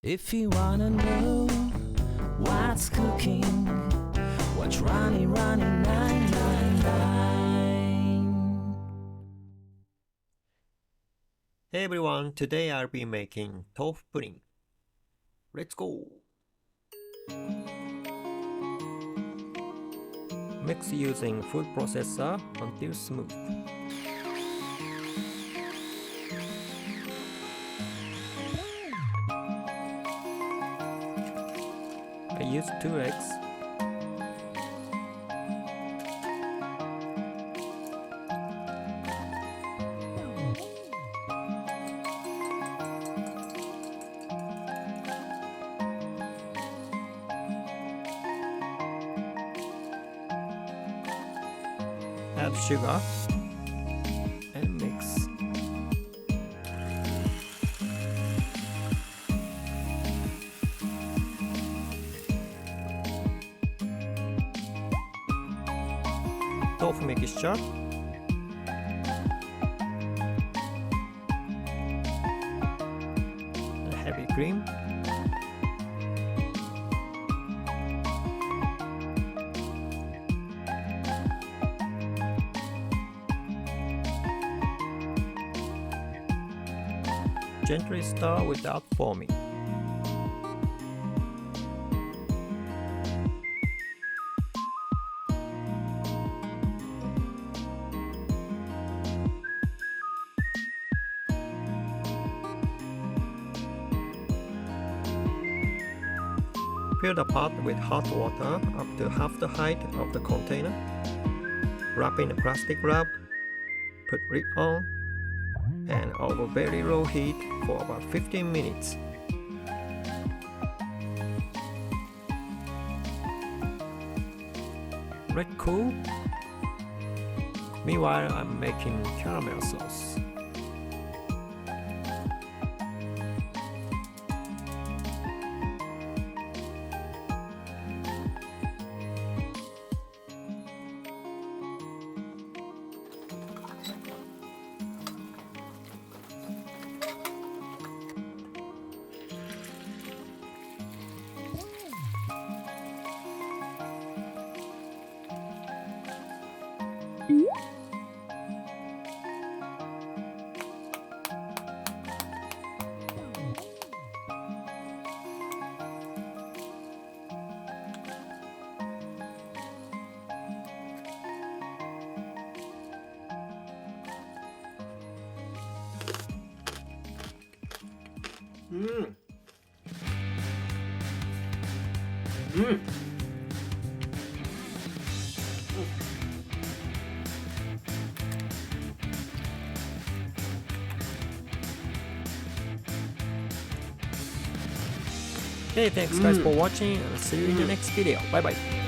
If you wanna know what's cooking, watch Running 999. Hey everyone, today I'll be making tofu pudding. Let's go! Mix using food processor until smooth. I use 2 eggs. Add sugar and mix. Tofu mixture. And heavy cream. Gently stir without foaming. Fill the pot with hot water up to half the height of the container. Wrap in a plastic wrap. Put lid on and over very low heat for about 15 minutes. Let cool. Meanwhile, I'm making caramel sauce. Okay, thanks guys for watching and see you in the next video. Bye bye.